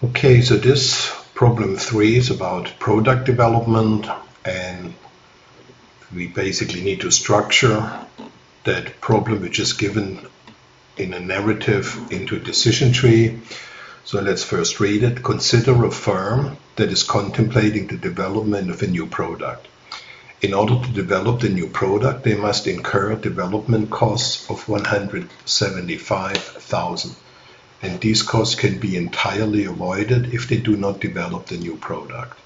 Okay, so this problem 3 is about product development, and we basically need to structure that problem which is given in a narrative into a decision tree. So let's first read it. Consider a firm that is contemplating the development of a new product. In order to develop the new product, they must incur development costs of $175,000. And these costs can be entirely avoided if they do not develop the new product.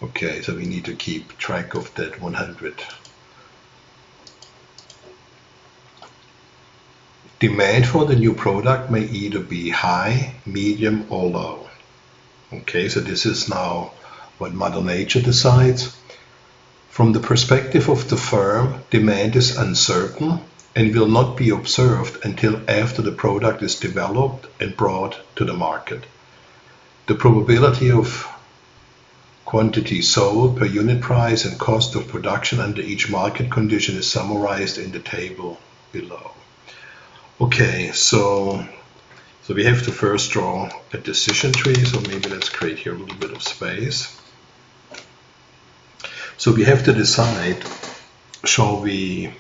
Okay, so we need to keep track of that 100. Demand for the new product may either be high, medium, or low. Okay, so this is now what Mother Nature decides. From the perspective of the firm, demand is uncertain and will not be observed until after the product is developed and brought to the market. The probability of quantity sold per unit price and cost of production under each market condition is summarized in the table below. Okay, so we have to first draw a decision tree, so maybe let's create here a little bit of space. So we have to decide, shall we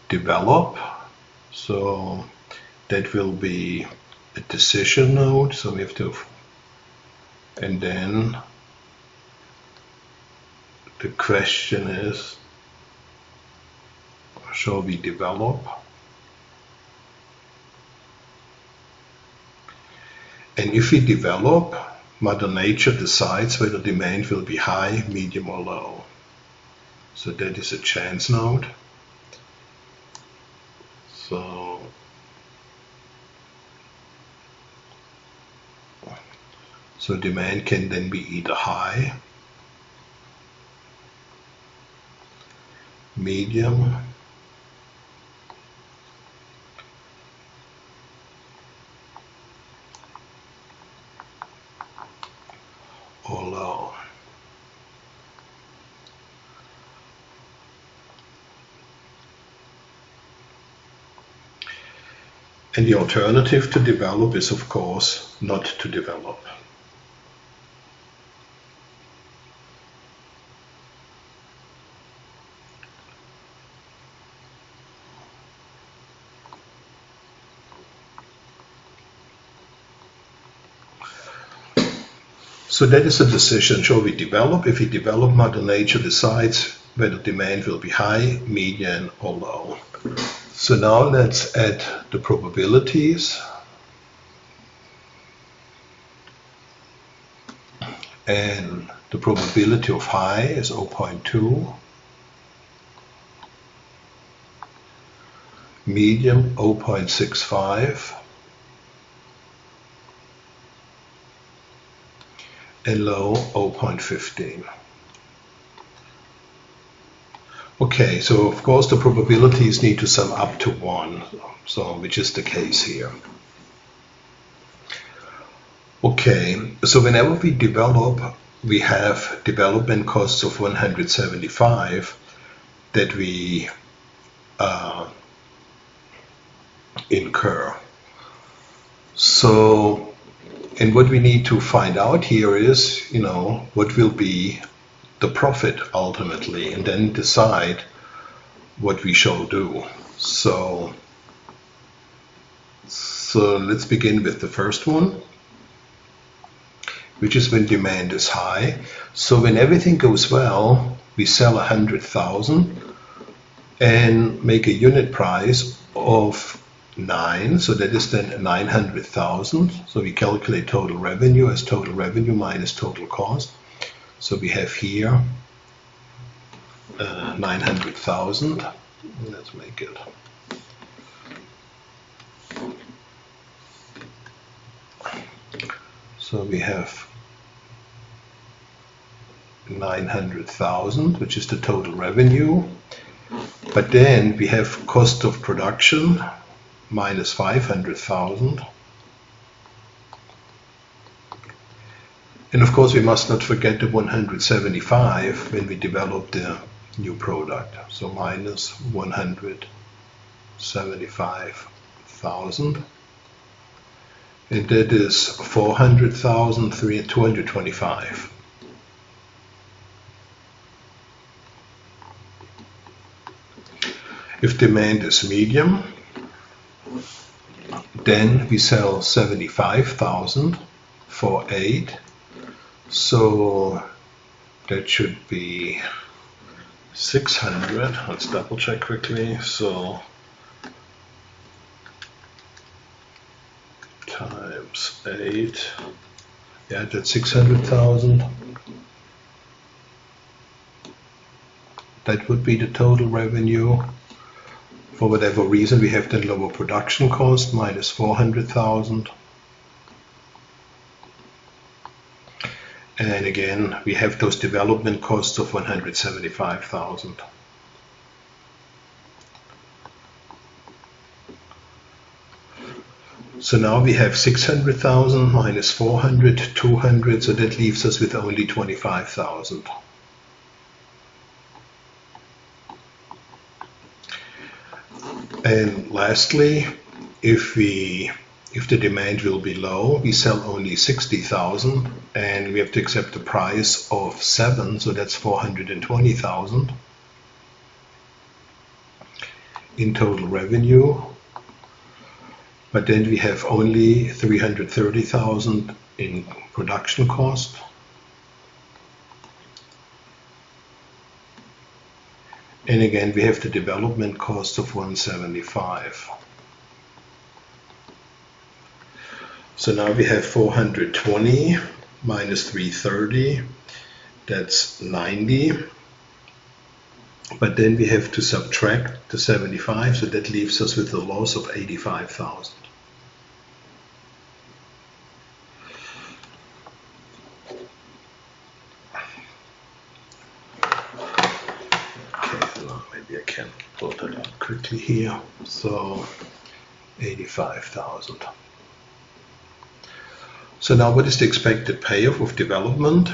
develop? So that will be a decision node, so we have to, and then the question is, shall we develop? And if we develop, Mother Nature decides whether demand will be high, medium, or low. So that is a chance node. So demand can then be either high, medium, or low. And the alternative to develop is, of course, not to develop. So that is a decision. Shall we develop? If we develop, Mother Nature decides whether demand will be high, medium, or low. So now let's add the probabilities. And the probability of high is 0.2. Medium 0.65. And low 0.15. Okay, so of course the probabilities need to sum up to 1, so which is the case here. Okay, so whenever we develop, we have development costs of 175 that we incur. So, and what we need to find out here is, what will be the profit ultimately, and then decide what we shall do. So let's begin with the first one, which is when demand is high. So when everything goes well, we sell 100,000 and make a unit price of 9, so that is then 900,000. So we calculate total revenue as total revenue minus total cost. So we have here 900,000. Let's make it. So we have 900,000, which is the total revenue. But then we have cost of production minus 500,000. And of course we must not forget the 175 when we develop the new product. So minus 175,000. and that is 400,225. If demand is medium, then we sell 75,000 for 8, so that should be 600. Let's double check quickly. So times 8, yeah, that's 600,000. That would be the total revenue. For whatever reason, we have the lower production cost, minus 400,000. And again, we have those development costs of 175,000. So now we have 600,000 minus 400, 200, so that leaves us with only 25,000. And lastly, if the demand will be low, we sell only 60,000 and we have to accept the price of 7, so that's 420,000 in total revenue. But then we have only 330,000 in production cost. And again, we have the development cost of 175. So now we have 420 minus 330, that's 90. But then we have to subtract the 75, so that leaves us with a loss of 85,000. Maybe I can plot it out quickly here. So 85,000. So now what is the expected payoff of development?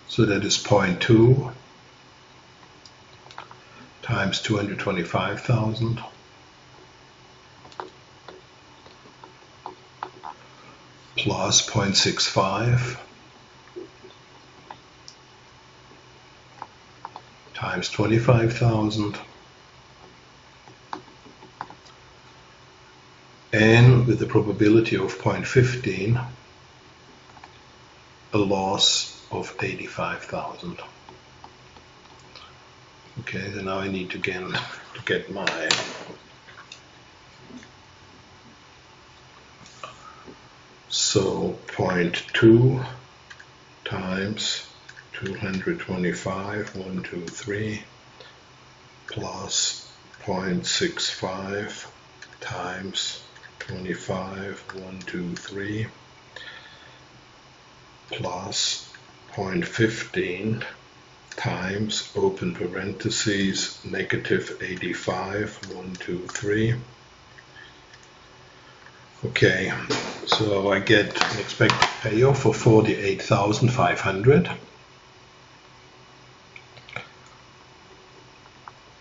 So that is 0.2 times 225,000 plus 0.65 times 25,000, and with the probability of 0.15, a loss of 85,000. Okay, so now I need to get my so 0.2 times 225, 123, plus 0.65 times 25, 123, plus 0.15 times, open parentheses, negative 85, 123. Okay, so I get an expected payoff of 48,500.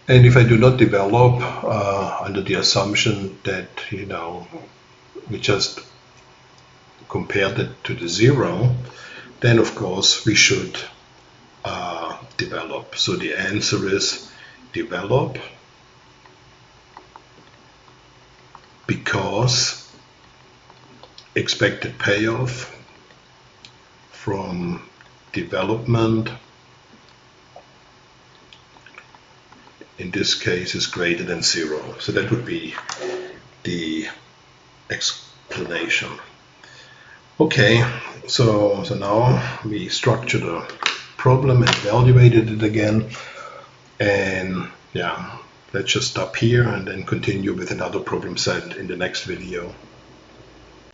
And if I do not develop under the assumption that, you know, we just compare that to the 0, then of course we should develop. So the answer is develop, because expected payoff from development in this case is greater than 0. So that would be the explanation. Okay, so now we structured the problem and evaluated it again, and yeah, let's just stop here and then continue with another problem set in the next video.